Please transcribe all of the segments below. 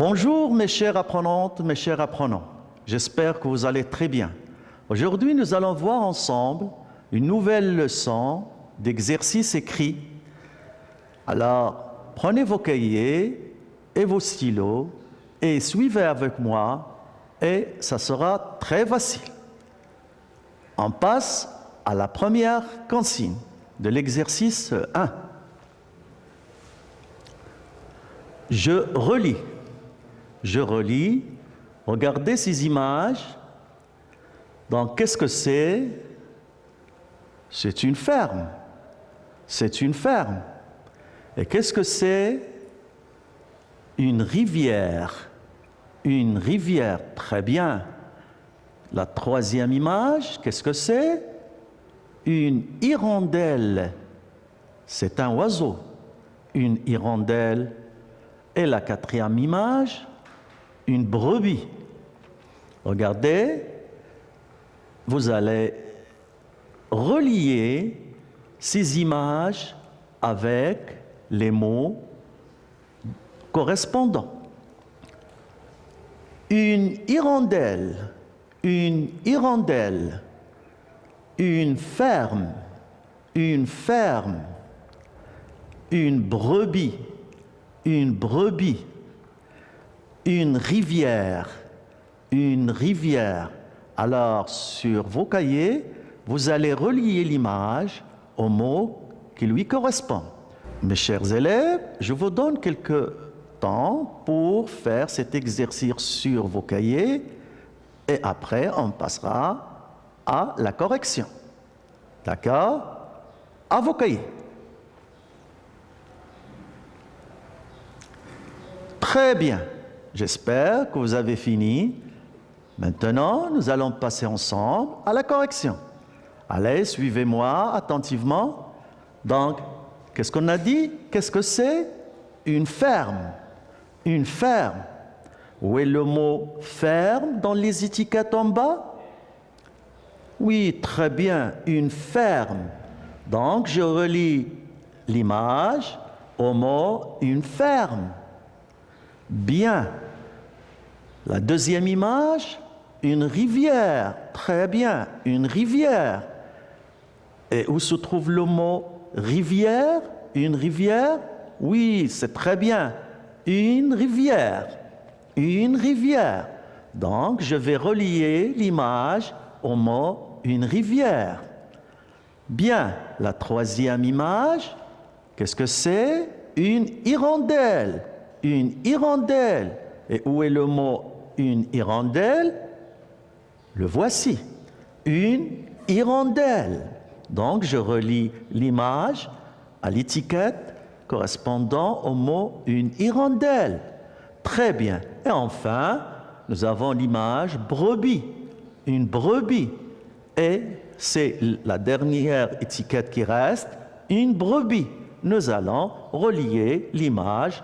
Bonjour mes chères apprenantes, mes chers apprenants. J'espère que vous allez très bien. Aujourd'hui, nous allons voir ensemble une nouvelle leçon d'exercice écrit. Alors, prenez vos cahiers et vos stylos et suivez avec moi et ça sera très facile. On passe à la première consigne de l'exercice 1. Je relis. Je relis. Regardez ces images. Donc, qu'est-ce que c'est? C'est une ferme. C'est une ferme. Et qu'est-ce que c'est? Une rivière. Une rivière. Très bien. La troisième image, qu'est-ce que c'est? Une hirondelle. C'est un oiseau. Une hirondelle. Et la quatrième image, une brebis. Regardez, vous allez relier ces images avec les mots correspondants. Une hirondelle, une hirondelle, une ferme, une ferme, une brebis, une brebis, une rivière, une rivière. Alors, sur vos cahiers, vous allez relier l'image aux mots qui lui correspondent. Mes chers élèves, je vous donne quelques temps pour faire cet exercice sur vos cahiers et après, on passera à la correction. D'accord? À vos cahiers. Très bien. J'espère que vous avez fini. Maintenant, nous allons passer ensemble à la correction. Allez, suivez-moi attentivement. Donc, qu'est-ce qu'on a dit? Qu'est-ce que c'est? Une ferme. Une ferme. Où est le mot ferme dans les étiquettes en bas? Oui, très bien, une ferme. Donc, je relis l'image au mot une ferme. Bien. La deuxième image, une rivière. Très bien, une rivière. Et où se trouve le mot rivière? Une rivière? Oui, c'est très bien. Une rivière. Une rivière. Donc, je vais relier l'image au mot une rivière. Bien. La troisième image, qu'est-ce que c'est? Une hirondelle. Une hirondelle. Et où est le mot une hirondelle? Le voici. Une hirondelle. Donc, je relis l'image à l'étiquette correspondant au mot une hirondelle. Très bien. Et enfin, nous avons l'image brebis. Une brebis. Et c'est la dernière étiquette qui reste, une brebis. Nous allons relier l'image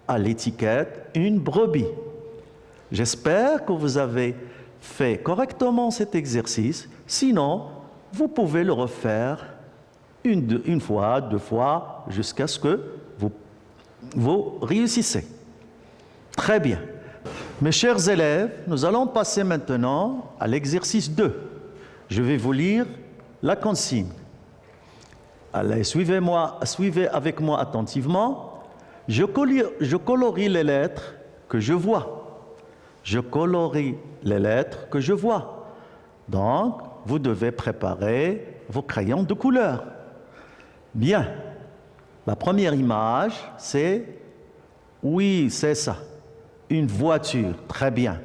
à l'étiquette une brebis. J'espère que vous avez fait correctement cet exercice. Sinon, vous pouvez le refaire une fois, deux fois, jusqu'à ce que vous réussissez. Très bien. Mes chers élèves, nous allons passer maintenant à l'exercice 2. Je vais vous lire la consigne. Allez, suivez avec moi attentivement. Je colorie les lettres que je vois. Je colorie les lettres que je vois. Donc, vous devez préparer vos crayons de couleur. Bien. La première image, c'est... Oui, c'est ça. Une voiture. Très bien.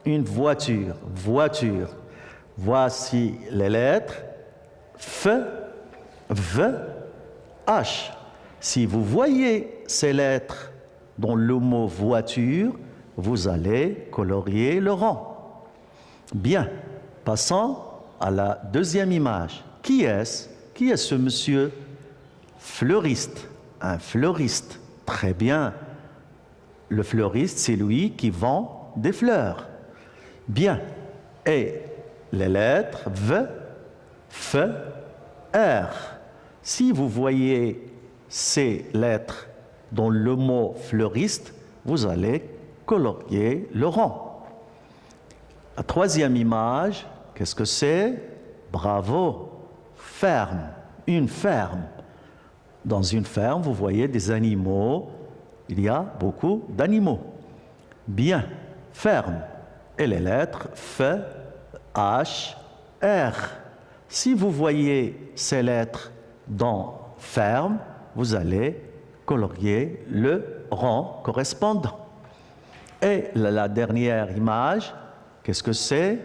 Une voiture. Voiture. Voici les lettres. F, V, H. Si vous voyez ces lettres dans le mot voiture, vous allez colorier le rang. Bien, passons à la deuxième image. Qui est-ce? Qui est ce monsieur? Fleuriste. Un fleuriste. Très bien. Le fleuriste, c'est lui qui vend des fleurs. Bien. Et les lettres V, F, R. Si vous voyez ces lettres dans le mot fleuriste, vous allez colorier le rond. La troisième image, qu'est-ce que c'est? Bravo, ferme, une ferme. Dans une ferme, vous voyez des animaux, il y a beaucoup d'animaux. Bien, ferme. Et les lettres F, H, R. Si vous voyez ces lettres dans ferme, vous allez colorier le rond correspondant. Et la dernière image, qu'est-ce que c'est?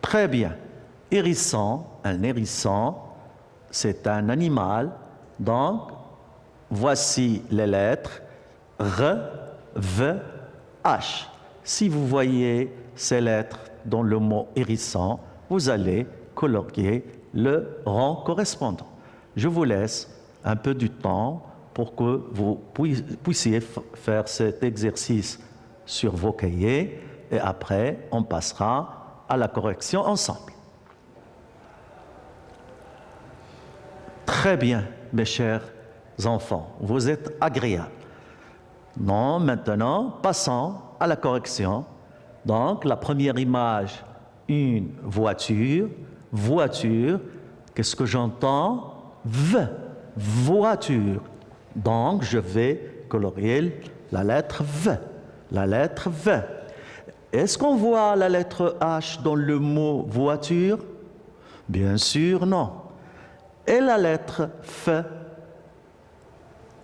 Très bien. Hérisson, un hérisson, c'est un animal. Donc, voici les lettres R, V, H. Si vous voyez ces lettres dans le mot hérisson, vous allez colorier le rond correspondant. Je vous laisse un peu du temps pour que vous puissiez faire cet exercice sur vos cahiers et après, on passera à la correction ensemble. Très bien, mes chers enfants, vous êtes agréables. Non, maintenant, passons à la correction. Donc, la première image, une voiture. Voiture, qu'est-ce que j'entends? V, voiture. Donc, je vais colorier la lettre V. La lettre V. Est-ce qu'on voit la lettre H dans le mot voiture? Bien sûr, non. Et la lettre F?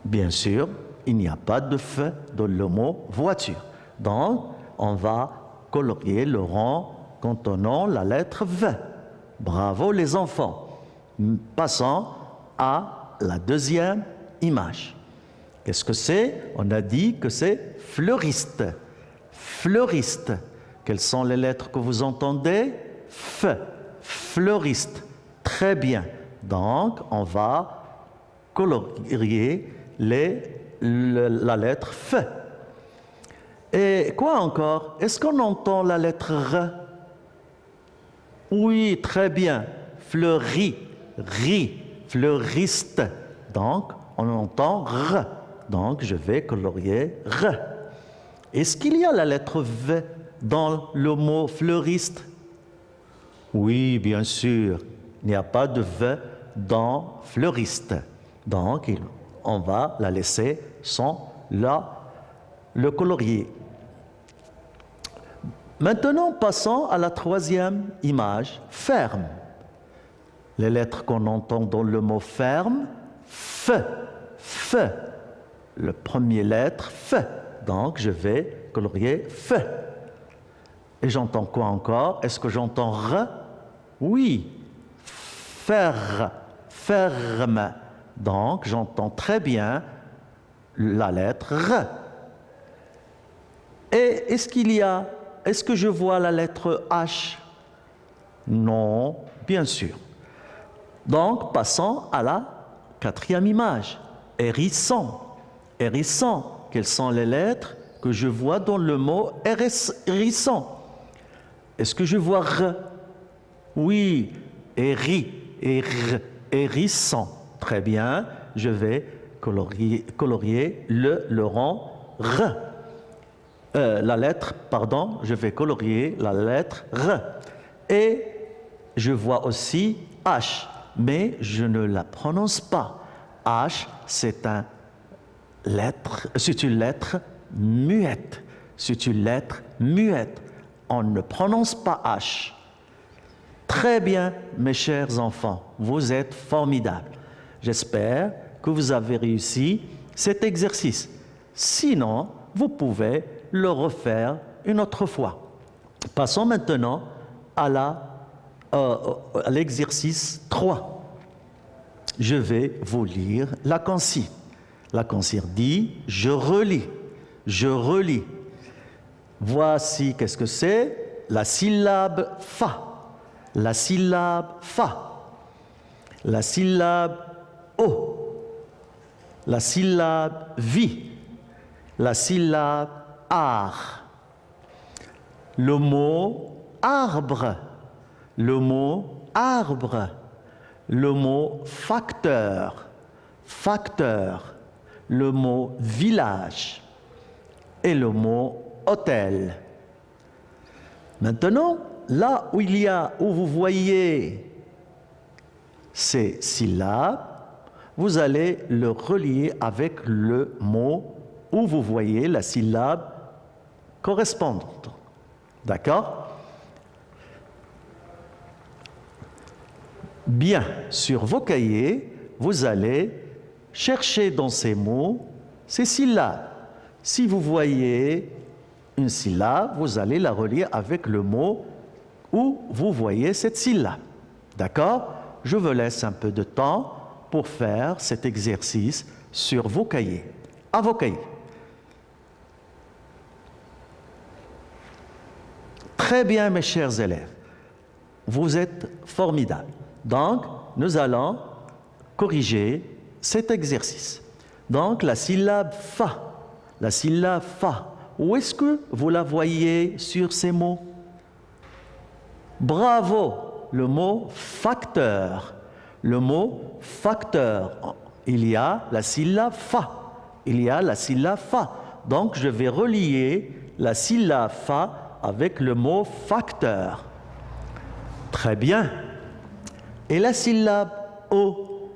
Bien sûr, il n'y a pas de F dans le mot voiture. Donc, on va colorier le rond contenant la lettre V. Bravo les enfants. Passons à la deuxième image. Qu'est-ce que c'est? On a dit que c'est fleuriste. Fleuriste. Quelles sont les lettres que vous entendez? F. Fleuriste. Très bien. Donc, on va colorier la lettre F. Et quoi encore? Est-ce qu'on entend la lettre R? Oui, très bien. Fleuri, ri, fleuriste. Donc, on entend R. Donc, je vais colorier R. Est-ce qu'il y a la lettre V dans le mot fleuriste? Oui, bien sûr. Il n'y a pas de V dans fleuriste. Donc, on va la laisser sans le colorier. Maintenant, passons à la troisième image, ferme. Les lettres qu'on entend dans le mot ferme, F, F. Le premier lettre, F. Donc, je vais colorier F. Et j'entends quoi encore? Est-ce que j'entends R? Oui. Faire, ferme. Donc, j'entends très bien la lettre R. Et est-ce que je vois la lettre H? Non, bien sûr. Donc, passons à la quatrième image. Hérisson. Hérisson. Quelles sont les lettres que je vois dans le mot hérisson? Est-ce que je vois R? Oui. Hérisson. Très bien. Je vais colorier le rond R. Je vais colorier la lettre R. Et je vois aussi H, mais je ne la prononce pas. H, c'est une lettre muette. C'est une lettre muette. On ne prononce pas H. Très bien, mes chers enfants, vous êtes formidables. J'espère que vous avez réussi cet exercice. Sinon, vous pouvez le refaire une autre fois. Passons maintenant à l'exercice 3. Je vais vous lire la consigne. La consigne dit « Je relis ». Je relis. Voici, qu'est-ce que c'est? La syllabe « fa ». La syllabe « fa ». La syllabe « o ». La syllabe « vi ». La syllabe « ar ». Le mot « arbre ». Le mot « arbre ». Le mot « facteur ». Facteur. Le mot « village ». Et le mot hôtel. Maintenant, là où vous voyez ces syllabes, vous allez le relier avec le mot où vous voyez la syllabe correspondante. D'accord? Bien, sur vos cahiers, vous allez chercher dans ces mots ces syllabes. Si vous voyez une syllabe, vous allez la relier avec le mot où vous voyez cette syllabe. D'accord? Je vous laisse un peu de temps pour faire cet exercice sur vos cahiers. À vos cahiers. Très bien, mes chers élèves. Vous êtes formidables. Donc, nous allons corriger cet exercice. Donc, la syllabe fa. La syllabe fa. Où est-ce que vous la voyez sur ces mots? Bravo! Le mot facteur. Le mot facteur. Il y a la syllabe fa. Il y a la syllabe fa. Donc, je vais relier la syllabe fa avec le mot facteur. Très bien. Et la syllabe o.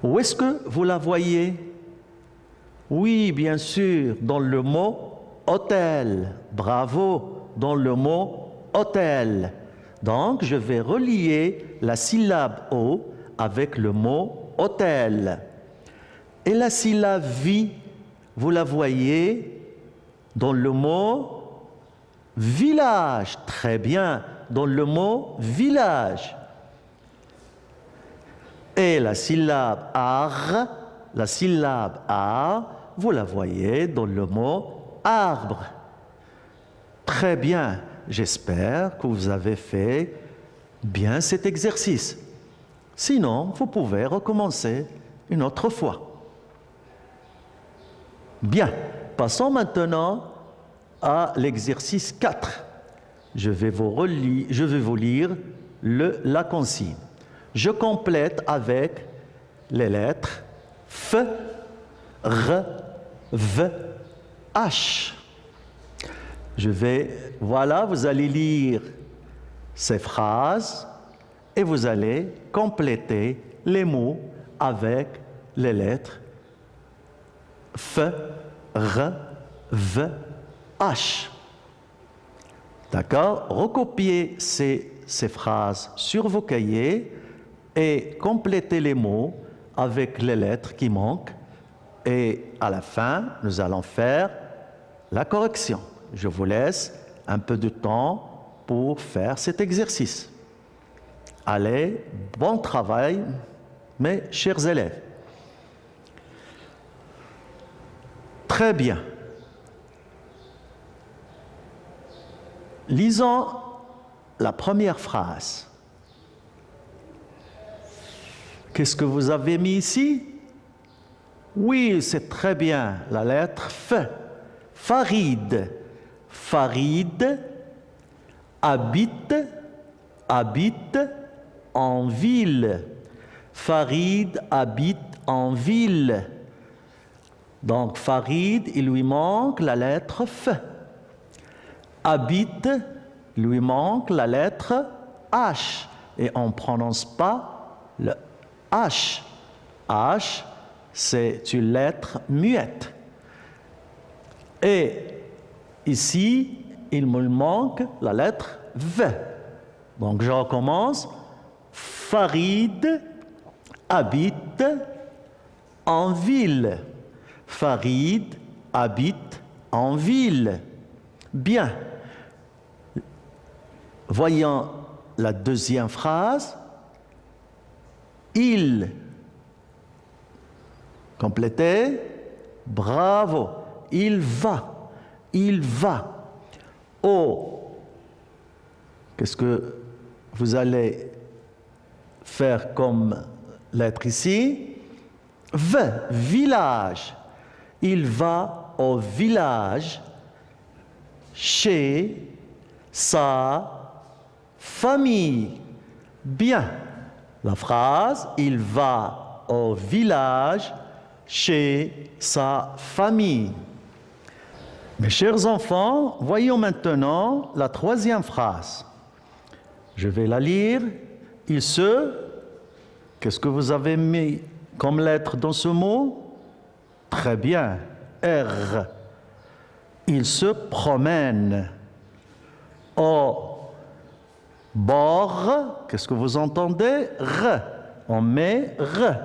Où est-ce que vous la voyez? Oui, bien sûr, dans le mot hôtel. Bravo, dans le mot hôtel. Donc, je vais relier la syllabe O avec le mot hôtel. Et la syllabe vie, vous la voyez dans le mot village. Très bien, dans le mot village. Et la syllabe ar, vous la voyez dans le mot arbre. Très bien, j'espère que vous avez fait bien cet exercice. Sinon, vous pouvez recommencer une autre fois. Bien, passons maintenant à l'exercice 4. Je vais vous lire la consigne. Je complète avec les lettres F, R, V, H. Voilà, vous allez lire ces phrases et vous allez compléter les mots avec les lettres F, R, V, H. D'accord? Recopiez ces phrases sur vos cahiers et complétez les mots avec les lettres qui manquent. Et à la fin, nous allons faire la correction. Je vous laisse un peu de temps pour faire cet exercice. Allez, bon travail, mes chers élèves. Très bien. Lisons la première phrase. Qu'est-ce que vous avez mis ici? Oui, c'est très bien, la lettre F. Farid. Farid habite en ville. Farid habite en ville. Donc, Farid, il lui manque la lettre F. Habite, il lui manque la lettre H. Et on ne prononce pas le H. H, c'est une lettre muette. Et ici, il me manque la lettre V. Donc, je recommence. Farid habite en ville. Farid habite en ville. Bien. Voyons la deuxième phrase. Il. Complétez. Bravo. Il va. Il va. Oh. Qu'est-ce que vous allez faire comme lettre ici? V. Village. Il va au village chez sa famille. Bien. La phrase, il va au village chez sa famille. Mes chers enfants, voyons maintenant la troisième phrase. Je vais la lire. Il se... Qu'est-ce que vous avez mis comme lettre dans ce mot? Très bien. R. Il se promène au bord. Qu'est-ce que vous entendez? R. On met R.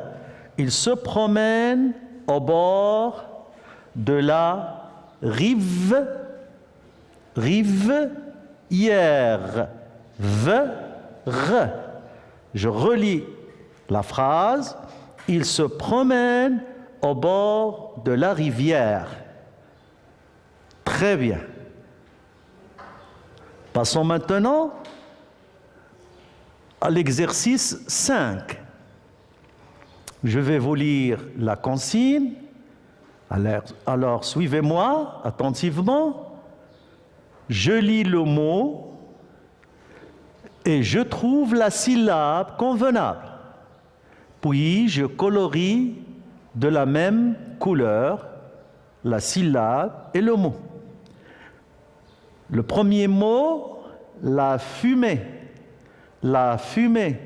Il se promène au bord de la rivière. V. R. Je relis la phrase. Il se promène au bord de la rivière. Très bien. Passons maintenant à l'exercice 5. Je vais vous lire la consigne. Alors suivez-moi attentivement. Je lis le mot et je trouve la syllabe convenable. Puis je colorie de la même couleur la syllabe et le mot. Le premier mot, la fumée. La fumée.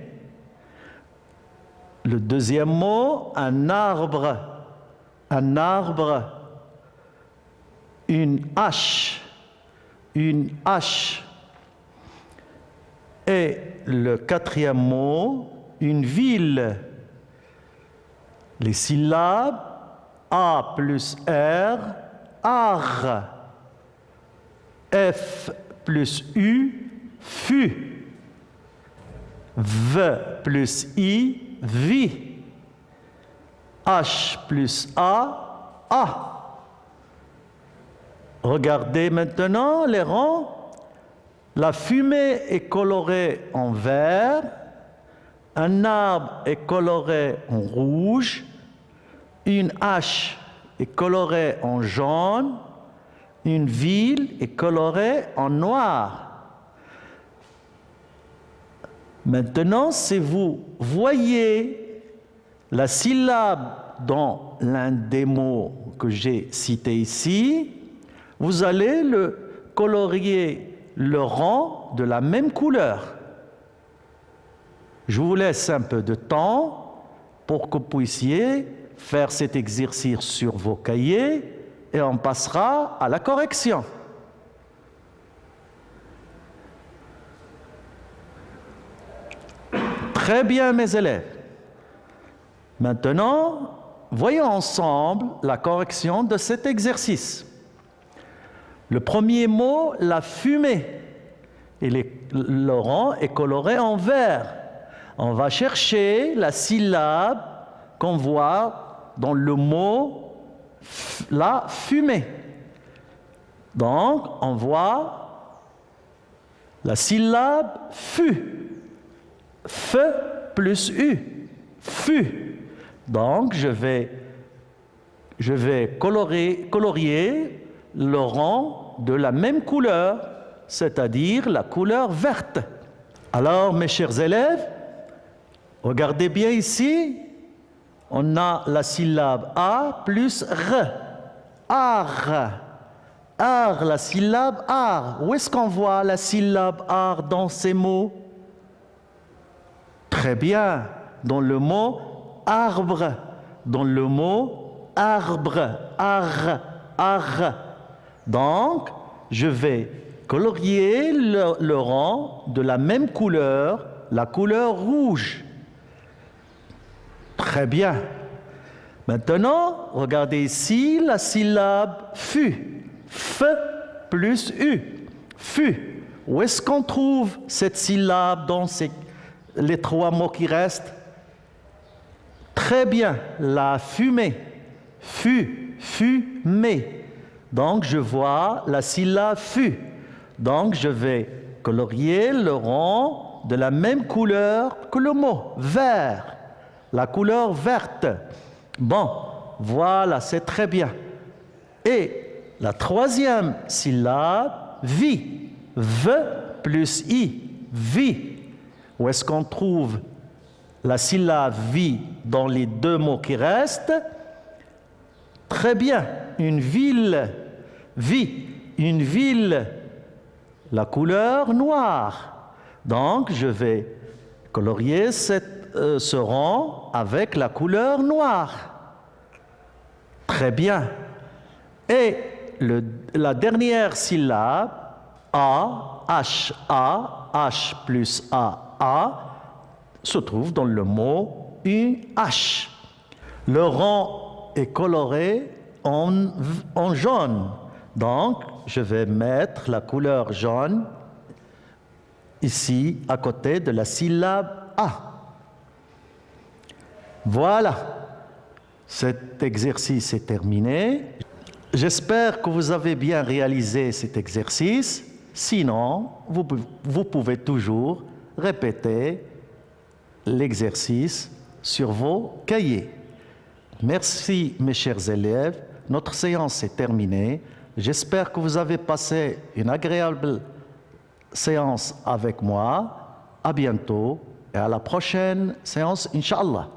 Le deuxième mot, un arbre. Un arbre. Une hache. Une hache. Et le quatrième mot, une ville. Les syllabes A plus R, ar. F plus U, fut. V plus I, vi. H plus A, a. Regardez maintenant les rangs. La fumée est colorée en vert. Un arbre est coloré en rouge, une hache est colorée en jaune, une ville est colorée en noir. Maintenant, si vous voyez la syllabe dans l'un des mots que j'ai cités ici, vous allez le colorier le rang de la même couleur. Je vous laisse un peu de temps pour que vous puissiez faire cet exercice sur vos cahiers et on passera à la correction. Très bien, mes élèves. Maintenant, voyons ensemble la correction de cet exercice. Le premier mot, la fumée. Et le rang est coloré en vert. On va chercher la syllabe qu'on voit dans le mot la fumée. Donc, on voit la syllabe fut. F plus U. Fut. Donc, je vais colorier le rang de la même couleur, c'est-à-dire la couleur verte. Alors, mes chers élèves, regardez bien ici, on a la syllabe A plus R. Ar. Ar, la syllabe ar. Où est-ce qu'on voit la syllabe ar dans ces mots? Très bien, dans le mot arbre. Dans le mot arbre. Ar. Ar. Donc, je vais colorier le rang de la même couleur, la couleur rouge. Très bien. Maintenant, regardez ici la syllabe fut. F plus U. Fut. Où est-ce qu'on trouve cette syllabe dans les trois mots qui restent? Très bien. La fumée. Fut. Fumée. Donc, je vois la syllabe fut. Donc, je vais colorier le rang de la même couleur que le mot, vert. La couleur verte. Bon, voilà, c'est très bien. Et la troisième syllabe, vi. V plus I, vi. Où est-ce qu'on trouve la syllabe vi dans les deux mots qui restent? Très bien, une ville. vie, une ville, la couleur noire. Donc, je vais colorier ce rond avec la couleur noire. Très bien. Et la dernière syllabe, A, H plus A, se trouve dans le mot UH. Le rond est coloré en jaune. Donc, je vais mettre la couleur jaune ici, à côté de la syllabe A. Voilà, cet exercice est terminé. J'espère que vous avez bien réalisé cet exercice. Sinon, vous pouvez toujours répéter l'exercice sur vos cahiers. Merci, mes chers élèves. Notre séance est terminée. J'espère que vous avez passé une agréable séance avec moi. À bientôt et à la prochaine séance, Inch'Allah.